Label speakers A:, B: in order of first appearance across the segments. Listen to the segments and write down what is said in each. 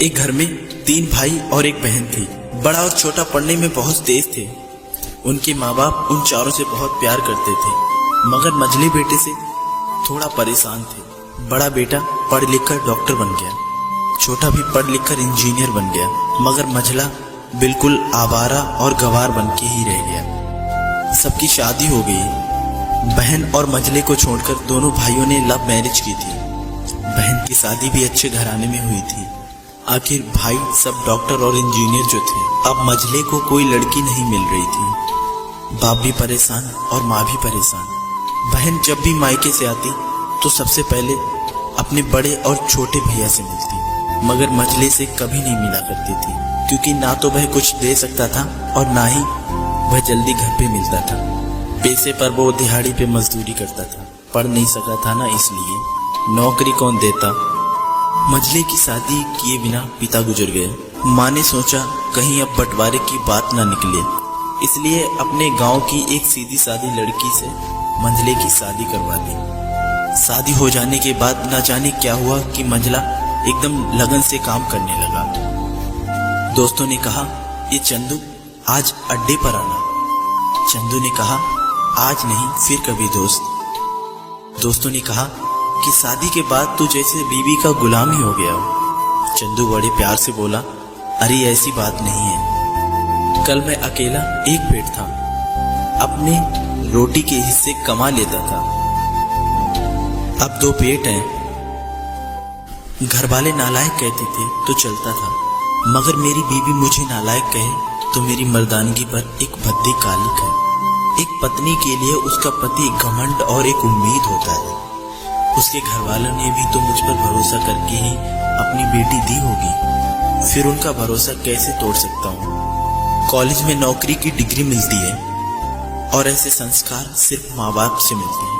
A: एक घर में 3 भाई और एक बहन थी। बड़ा और छोटा पढ़ने में बहुत तेज थे। उनके माँ बाप उन चारों से बहुत प्यार करते थे, मगर मझले बेटे से थोड़ा परेशान थे। बड़ा बेटा पढ़ लिख कर डॉक्टर बन गया, छोटा भी पढ़ लिख कर इंजीनियर बन गया, मगर मझला बिल्कुल आवारा और गवार बन के ही रह गया। सबकी शादी हो गई। बहन और मझले को छोड़कर दोनों भाइयों ने लव मैरिज की थी। बहन की शादी भी अच्छे घराने में हुई थी। आखिर भाई सब डॉक्टर और इंजीनियर जो थे, अब मझले को कोई लड़की नहीं मिल रही थी। बाप भी परेशान और माँ भी परेशान। बहन जब भी मायके से आती तो सबसे पहले अपने बड़े और छोटे भैया से मिलती, मगर मझले से कभी नहीं मिला करती थी, क्योंकि ना तो वह कुछ दे सकता था और ना ही वह जल्दी घर पे मिलता था। पैसे पर वो दिहाड़ी पे मजदूरी करता था, पढ़ नहीं सका था ना, इसलिए नौकरी कौन देता। मझले की शादी किए बिना पिता गुजर गए। माँ ने सोचा कहीं अब बंटवारे की बात ना निकले, इसलिए अपने गांव की एक सीधी सादी लड़की से मंझले की शादी करवा दी। शादी हो जाने के बाद न जाने क्या हुआ कि मंझला एकदम लगन से काम करने लगा। दोस्तों ने कहा, ये चंदू आज अड्डे पर आना। चंदू ने कहा, आज नहीं फिर कभी दोस्त। दोस्तों ने कहा कि शादी के बाद तू जैसे बीवी का गुलाम ही हो गया हो। चंदू बड़े प्यार से बोला, अरे ऐसी बात नहीं है, कल मैं अकेला एक पेट था, अपने रोटी के हिस्से कमा लेता था, अब 2 पेट हैं। घर वाले नालायक कहते थे तो चलता था, मगर मेरी बीवी मुझे नालायक कहे तो मेरी मर्दानगी पर एक भद्दी कालिक है। एक पत्नी के लिए उसका पति घमंड और एक उम्मीद होता है। उसके घर वालों ने भी तो मुझ पर भरोसा करके ही अपनी बेटी दी होगी, फिर उनका भरोसा कैसे तोड़ सकता हूँ। कॉलेज में नौकरी की डिग्री मिलती है और ऐसे संस्कार सिर्फ माँ बाप से मिलते हैं।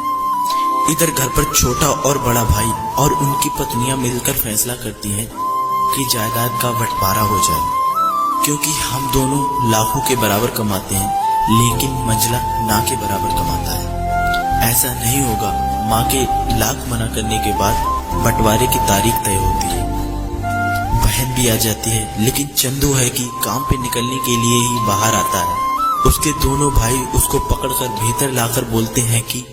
A: इधर घर पर छोटा और बड़ा भाई और उनकी पत्नियां मिलकर फैसला करती हैं कि जायदाद का बंटवारा हो जाए, क्योंकि हम दोनों लाखों के बराबर कमाते हैं, लेकिन मंझला ना के बराबर कमाता है। ऐसा नहीं होगा। माँ के लाख मना करने के बाद बंटवारे की तारीख तय होती है। बहन भी आ जाती है, लेकिन चंदू है कि काम पे निकलने के लिए ही बाहर आता है। उसके दोनों भाई उसको पकड़कर भीतर लाकर बोलते हैं कि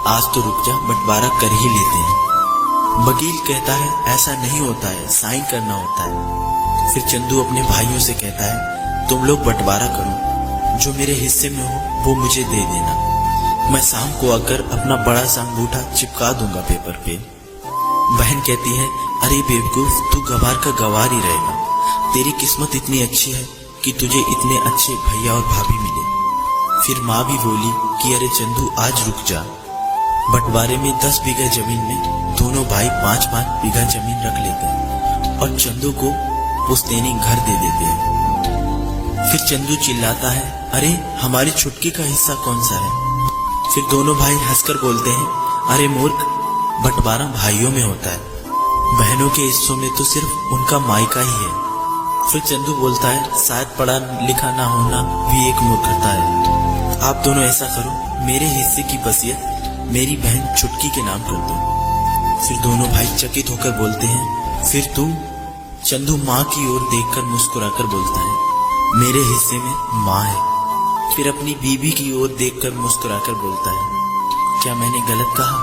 A: आज तो रुक जा, बंटवारा कर ही लेते हैं। वकील कहता है ऐसा नहीं होता है, साइन करना होता है। फिर चंदू अपने भाइयों से कहता है, तुम लोग बंटवारा करो, जो मेरे हिस्से में हो वो मुझे दे देना, मैं शाम को आकर अपना बड़ा सा अंगूठा चिपका दूंगा पेपर पे। बहन कहती है, अरे बेवकूफ, तू गवार का गवार ही रहेगा, तेरी किस्मत इतनी अच्छी है कि तुझे इतने अच्छे भैया और भाभी मिले। फिर माँ भी बोली कि अरे चंदू आज रुक जा। बंटवारे में 10 बीघा जमीन में दोनों भाई 5-5 बीघा जमीन रख लेते हैं और चंदू को पुश्तैनी घर दे देते हैं। फिर चंदू चिल्लाता है, अरे हमारी छुटकी का हिस्सा कौन सा है। फिर दोनों भाई हंसकर बोलते हैं, अरे मूर्ख, बंटवारा भाइयों में होता है, बहनों के हिस्सों में तो सिर्फ उनका मायका ही है। फिर चंदू बोलता है, शायद पढ़ा लिखा ना होना भी एक मूर्खता है। आप दोनों ऐसा करो, मेरे हिस्से की वसीयत मेरी बहन छुटकी के नाम कर दो। फिर दोनों भाई चकित होकर बोलते हैं, फिर तू? चंदू माँ की ओर देखकर मुस्कुराकर बोलता है, मेरे हिस्से में माँ है। फिर अपनी बीवी की ओर देखकर मुस्कुराकर बोलता है, क्या मैंने गलत कहा?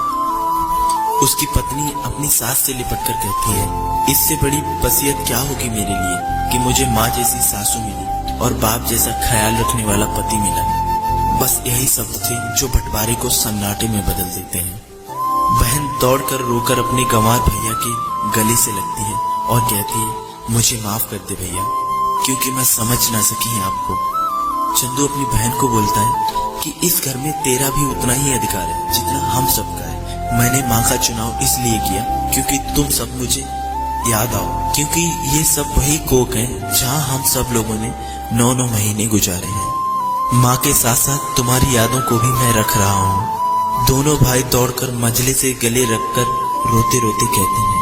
A: उसकी पत्नी अपनी सास से लिपटकर कहती है, इससे बड़ी वसीयत क्या होगी मेरे लिए कि मुझे माँ जैसी सासू मिली और बाप जैसा ख्याल रखने वाला पति मिला। बस यही शब्द थे जो बंटवारे को सन्नाटे में बदल देते हैं। बहन दौड़कर रोकर अपने गंवार भैया के गले से लगती है और कहती है, मुझे माफ कर दे भैया, क्योंकि मैं समझ ना सकी आपको। चंदू अपनी बहन को बोलता है कि इस घर में तेरा भी उतना ही अधिकार है जितना हम सबका है। मैंने माँ का चुनाव इसलिए किया क्योंकि तुम सब मुझे याद आओ, क्योंकि ये सब वही कोख है जहाँ हम सब लोगों ने 9-9 महीने गुजारे हैं। माँ के साथ साथ तुम्हारी यादों को भी मैं रख रहा हूँ। दोनों भाई दौड़कर मझले से गले रखकर रोते रोते कहते हैं,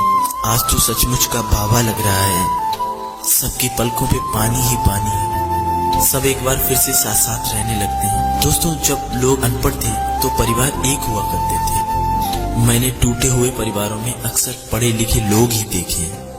A: आज तो सचमुच का बाबा लग रहा है। सबकी पलकों पे पानी ही पानी है। सब एक बार फिर से साथ साथ रहने लगते हैं। दोस्तों, जब लोग अनपढ़ थे तो परिवार एक हुआ करते थे। मैंने टूटे हुए परिवारों में अक्सर पढ़े लिखे लोग ही देखे हैं।